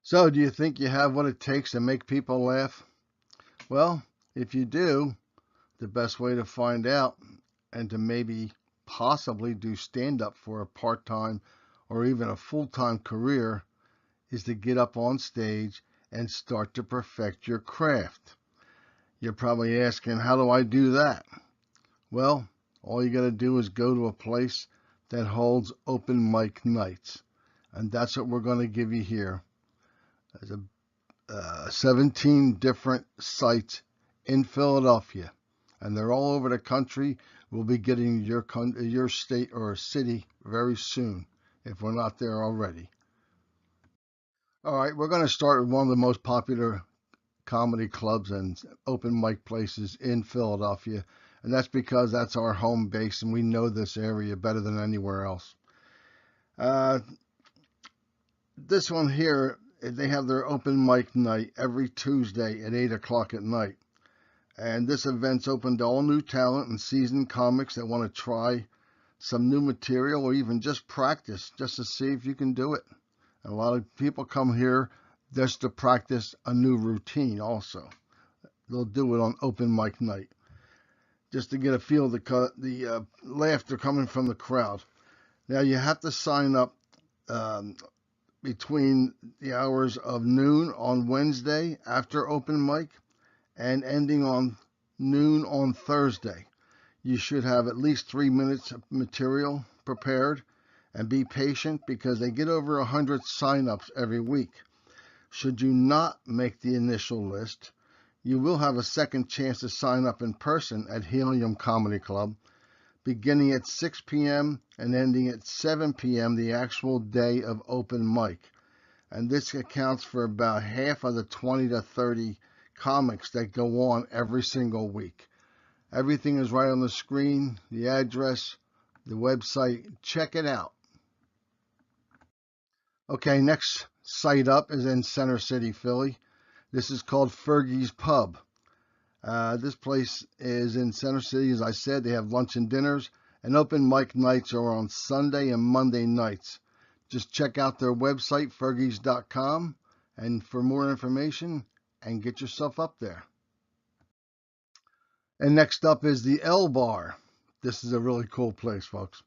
So, do you think you have what it takes to make people laugh? Well, if you do, the best way to find out and to maybe possibly do stand up for a part time or even a full time career is to get up on stage and start to perfect your craft. You're probably asking, how do I do that? Well, all you got to do is go to a place that holds open mic nights. And that's what we're going to give you here. There's 17 different sites in Philadelphia, and they're all over the country. We'll be getting your state or city very soon if we're not there already. All right, we're going to start with one of the most popular comedy clubs and open mic places in Philadelphia, and that's because that's our home base and we know this area better than anywhere else. Uh, this one here, they have their open mic night every Tuesday at 8 o'clock at night. And this event's open to all new talent and seasoned comics that want to try some new material or even just practice just to see if you can do it. And a lot of people come here just to practice a new routine also. They'll do it on open mic night just to get a feel of the laughter coming from the crowd. Now you have to sign up between the hours of noon on Wednesday after open mic and ending on noon on Thursday. You should have at least 3 minutes of material prepared and be patient because they get over 100 signups every week. Should you not make the initial list, you will have a second chance to sign up in person at Helium Comedy Club, beginning at 6 p.m. and ending at 7 p.m. the actual day of open mic. And this accounts for about half of the 20 to 30 comics that go on every single week. Everything is right on the screen, the address, the website. Check it out. Okay, next site up is in Center City, Philly. This is called Fergies Pub. This place is in Center City. As I said, they have lunch and dinners, and open mic nights are on Sunday and Monday nights. Just check out their website, fergies.com, and for more information, and get yourself up there. And next up is the L Bar. This is a really cool place, folks.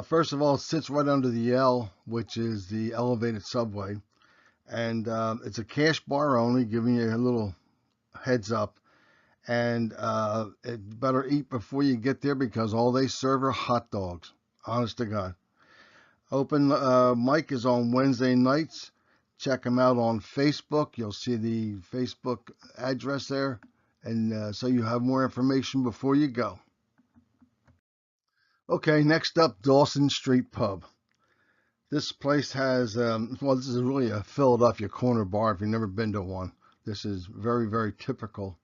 First of all, it sits right under the L, which is the elevated subway. And it's a cash bar only, giving you a little heads up. And it better eat before you get there because all they serve are hot dogs. Honest to God. Open mic is on Wednesday nights. Check them out on Facebook. You'll see the Facebook address there. And so you have more information before you go. Okay, next up, Dawson Street Pub. This place has, this is really a Philadelphia corner bar if you've never been to one. This is very, very typical.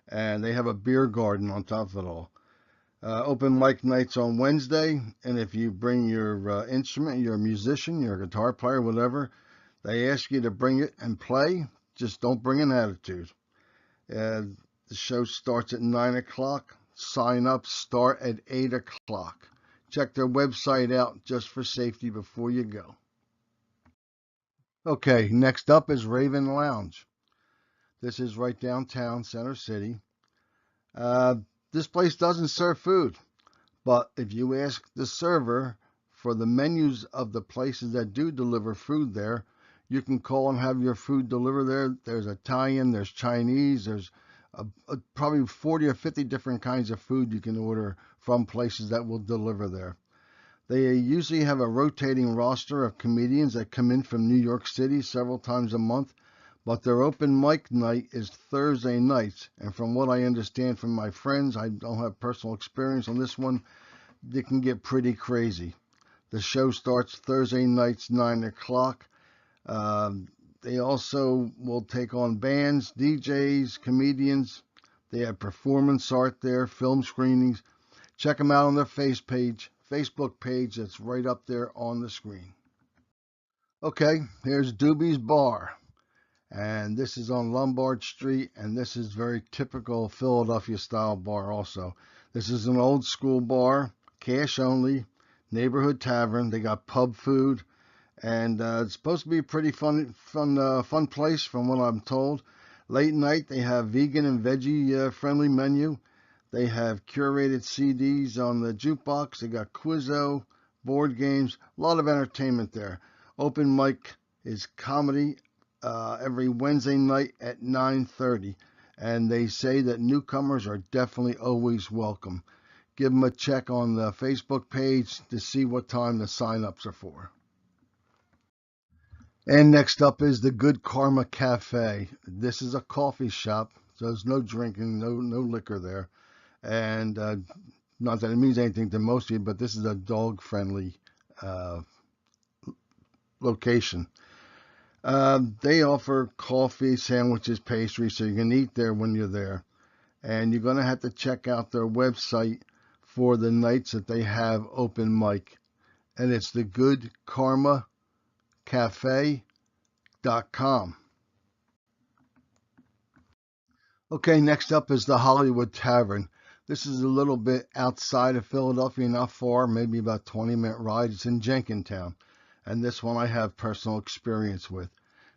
And they have a beer garden on top of it all. Open mic nights on Wednesday, and if you bring your instrument, you're a musician, you're a guitar player, whatever, they ask you to bring it and play. Just don't bring an attitude. The show starts at 9 o'clock. Sign up start at 8 o'clock. Check their website out just for safety before you go. Okay, next up is Raven Lounge. This is right downtown Center City. This place doesn't serve food, but if you ask the server for the menus of the places that do deliver food there, you can call and have your food delivered there. There's Italian, there's Chinese, there's probably 40 or 50 different kinds of food you can order from places that will deliver there. They usually have a rotating roster of comedians that come in from New York City several times a month, but their open mic night is Thursday nights. And from what I understand from my friends, I don't have personal experience on this one, it can get pretty crazy. The show starts Thursday nights, 9 o'clock. They also will take on bands, DJs, comedians. They have performance art there, film screenings. Check them out on their Facebook page that's right up there on the screen. Okay, here's Doobies Bar. And this is on Lombard Street, and this is very typical Philadelphia style bar also. This is an old school bar, cash only, neighborhood tavern. They got pub food, and it's supposed to be a pretty fun place from what I'm told. Late night, they have vegan and veggie friendly menu. They have curated CDs on the jukebox. They got Quizzo, board games, a lot of entertainment there. Open mic is comedy every Wednesday night at 9:30, and they say that newcomers are definitely always welcome. Give them a check on the Facebook page to see what time the sign-ups are for. And next up is the Good Karma Cafe. This is a coffee shop, so there's no drinking, no liquor there. And not that it means anything to most of you, but this is a dog-friendly uh, location. They offer coffee, sandwiches, pastries, so you can eat there when you're there. And you're going to have to check out their website for the nights that they have open mic. And it's the Good Karma Cafe.com. Okay, next up is the Hollywood Tavern. This is a little bit outside of Philadelphia, not far, maybe about 20-minute ride. It's in Jenkintown, and this one I have personal experience with.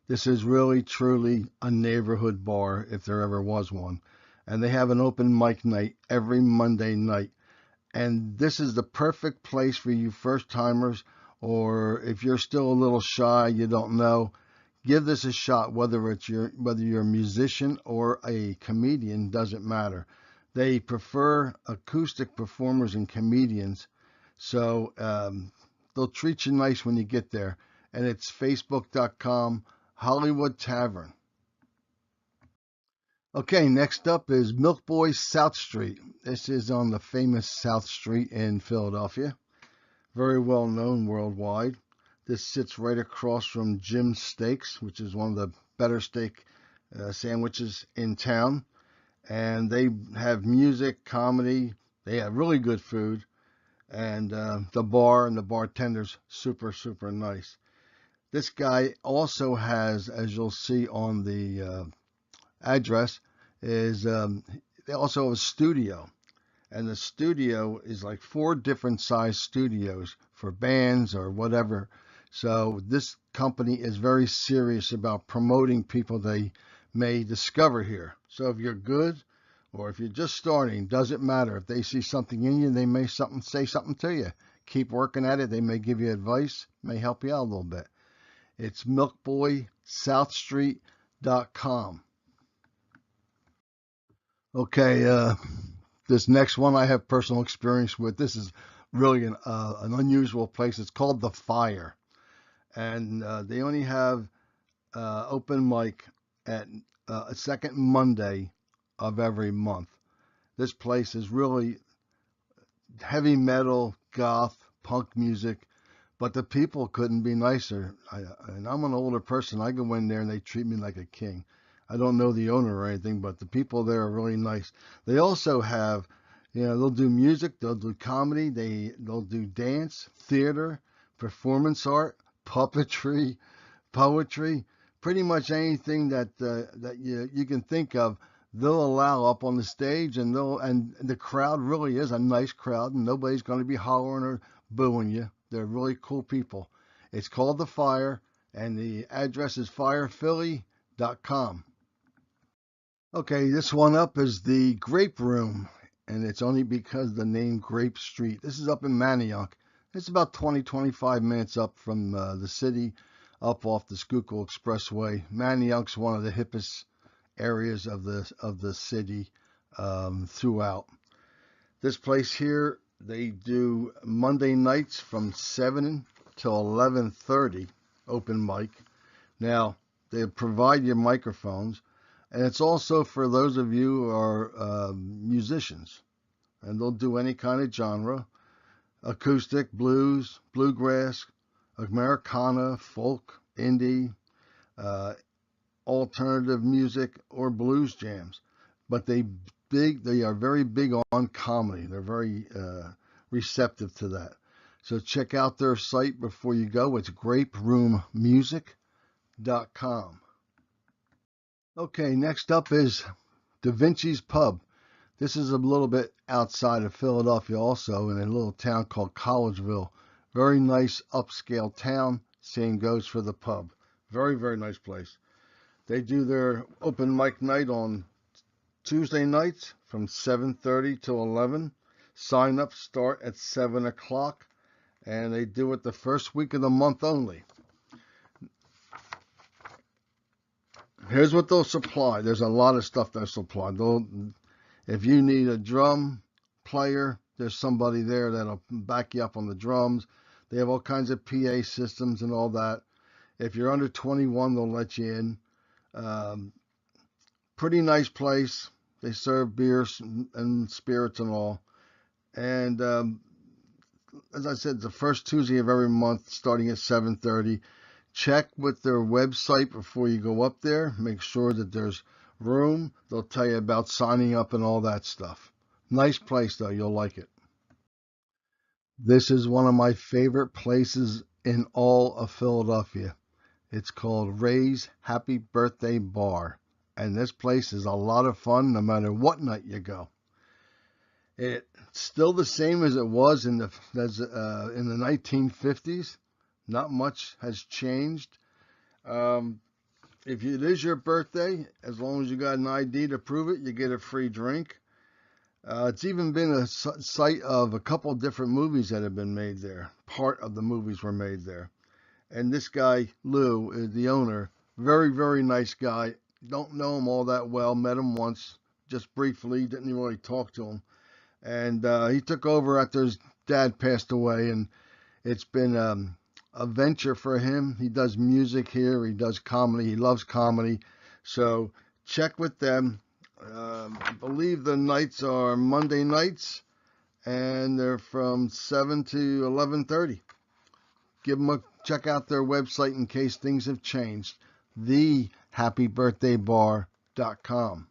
This is really, truly a neighborhood bar, if there ever was one. And they have an open mic night every Monday night. And this is the perfect place for you first-timers, or if you're still a little shy, you don't know, give this a shot. Whether you're a musician or a comedian, doesn't matter. They prefer acoustic performers and comedians, so they'll treat you nice when you get there. And it's facebook.com Hollywood Tavern. Okay, next up is Milk Boys South Street. This is on the famous South Street in Philadelphia. Very well known worldwide. This sits right across from Jim's Steaks, which is one of the better steak sandwiches in town. And they have music, comedy. They have really good food. And the bar and the bartender's super, super nice. This guy also has, as you'll see on the address, is they also have a studio. And the studio is like 4 different size studios for bands or whatever. So this company is very serious about promoting people they may discover here. So if you're good or if you're just starting, doesn't matter. If they see something in you, they may say something to you. Keep working at it. They may give you advice, may help you out a little bit. It's milkboysouthstreet.com. Okay, this next one I have personal experience with. This is really an unusual place. It's called The Fire. And they only have open mic at a second Monday of every month. This place is really heavy metal, goth, punk music, but the people couldn't be nicer. And I'm an older person. I go in there and they treat me like a king. I don't know the owner or anything, but the people there are really nice. They also have, they'll do music, they'll do comedy, they'll do dance, theater, performance art, puppetry, poetry, pretty much anything that you can think of. They'll allow up on the stage, and the crowd really is a nice crowd, and nobody's going to be hollering or booing you. They're really cool people. It's called The Fire, and the address is firephilly.com. Okay, this one up is the Grape Room, and it's only because of the name Grape Street. This is up in Manayunk. It's about 20-25 minutes up from the city, up off the Schuylkill Expressway. Manayunk's one of the hippest areas of the city throughout. This place here, they do Monday nights from 7 till 11:30 open mic. Now, they provide your microphones, and it's also for those of you who are musicians, and they'll do any kind of genre: acoustic, blues, bluegrass, Americana, folk, indie, alternative music, or blues jams. But they are very big on comedy. They're very receptive to that. So check out their site before you go. It's graperoomusic.com. Okay, next up is the Vincis Pub. This is a little bit outside of Philadelphia also, in a little town called Collegeville. Very nice upscale town, Same goes for the pub. Very, very nice place. They do their open mic night on Tuesday nights from 7:30 to 11. Sign-ups start at 7 o'clock, and they do it the first week of the month only. Here's what they'll supply. There's a lot of stuff they'll supply. If you need a drum player, there's somebody there that'll back you up on the drums. They have all kinds of PA systems and all that. If you're under 21, they'll let you in. Pretty nice place. They serve beers and spirits and all. And as I said, the first Tuesday of every month, starting at 7:30. Check with their website before you go up there. Make sure that there's room. They'll tell you about signing up and all that stuff. Nice place, though. You'll like it. This is one of my favorite places in all of Philadelphia. It's called Ray's Happy Birthday Bar. And this place is a lot of fun no matter what night you go. It's still the same as it was in the 1950s. Not much has changed. If it is your birthday, as long as you got an ID to prove it, you get a free drink. It's even been a site of a couple of different movies that have been made there. Part of the movies were made there. And this guy, Lou, is the owner. Very, very nice guy. Don't know him all that well. Met him once, just briefly. Didn't really talk to him. And he took over after his dad passed away. And it's been a venture for him. He does music here. He does comedy. He loves comedy. So check with them. I believe the nights are Monday nights, and they're from 7 to 11:30. Give them a check out their website in case things have changed. TheHappyBirthdayBar.com.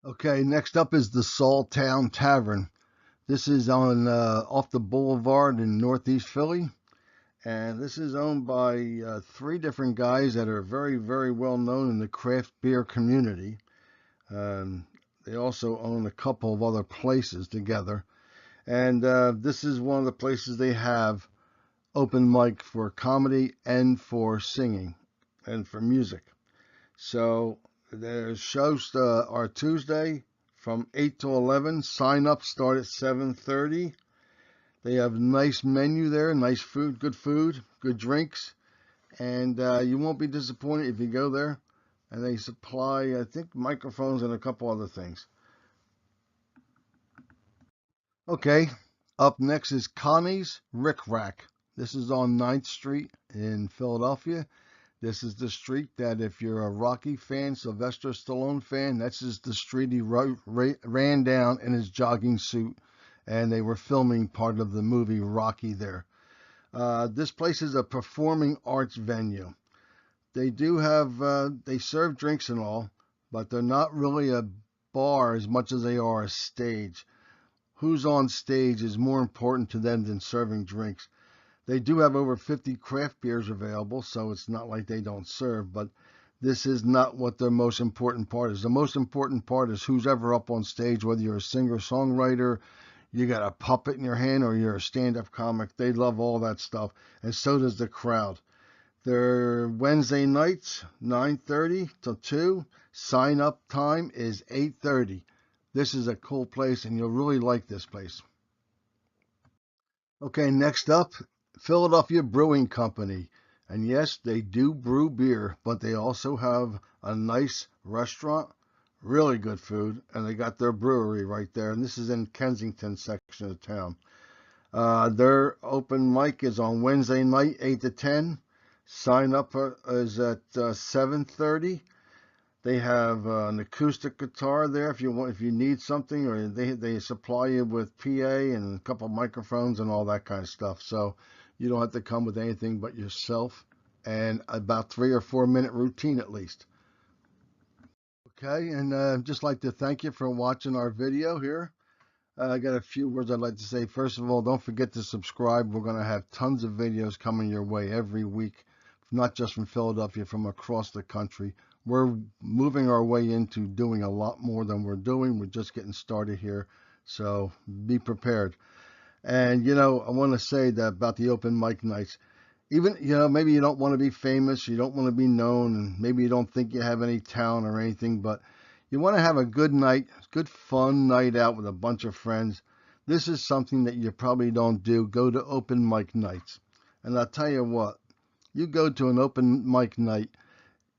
Okay, next up is the Sawtown Tavern. This is on off the Boulevard in Northeast Philly. And this is owned by 3 different guys that are very, very well known in the craft beer community. They also own a couple of other places together. And this is one of the places they have open mic for comedy and for singing and for music. So their shows are Tuesday from 8 to 11. Sign-ups start at 7:30. They have a nice menu there, nice food, good drinks. And you won't be disappointed if you go there. And they supply, I think, microphones and a couple other things. Okay, up next is Connies Rickrack. This is on 9th Street in Philadelphia. This is the street that if you're a Rocky fan, Sylvester Stallone fan, that's just the street he ran down in his jogging suit. And they were filming part of the movie Rocky there. This place is a performing arts venue. They do have, they serve drinks and all, but they're not really a bar as much as they are a stage. Who's on stage is more important to them than serving drinks. They do have over 50 craft beers available, so it's not like they don't serve, but this is not what their most important part is. The most important part is who's ever up on stage, whether you're a singer-songwriter, you got a puppet in your hand, or you're a stand-up comic. They love all that stuff, and so does the crowd. They're Wednesday nights, 9:30 till 2. Sign-up time is 8:30. This is a cool place, and you'll really like this place. Okay, next up, Philadelphia Brewing Company. And yes, they do brew beer, but they also have a nice restaurant, really good food, and they got their brewery right there. And this is in Kensington section of town. Their open mic is on Wednesday night, 8 to 10. Sign up is at 7:30. They have an acoustic guitar there if you need something, or they supply you with PA and a couple microphones and all that kind of stuff. So you don't have to come with anything but yourself and about 3 or 4 minute routine at least. Okay, and I'd just like to thank you for watching our video here. I got a few words I'd like to say. First of all, don't forget to subscribe. We're going to have tons of videos coming your way every week, not just from Philadelphia, from across the country. We're moving our way into doing a lot more than we're doing. We're just getting started here, so be prepared. And, I want to say that about the open mic nights. Even, maybe you don't want to be famous, you don't want to be known, and maybe you don't think you have any talent or anything, but you want to have a good night, good fun night out with a bunch of friends. This is something that you probably don't do. Go to open mic nights. And I'll tell you what, you go to an open mic night,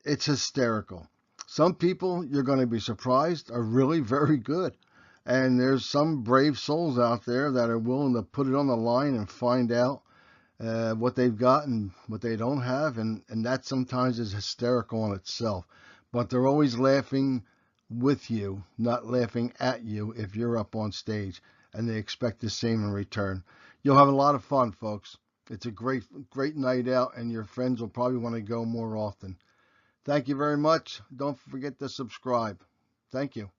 it's hysterical. Some people, you're going to be surprised, are really very good. And there's some brave souls out there that are willing to put it on the line and find out what they've got and what they don't have. And that sometimes is hysterical in itself. But they're always laughing with you, not laughing at you if you're up on stage. And they expect the same in return. You'll have a lot of fun, folks. It's a great, great night out, and your friends will probably want to go more often. Thank you very much. Don't forget to subscribe. Thank you.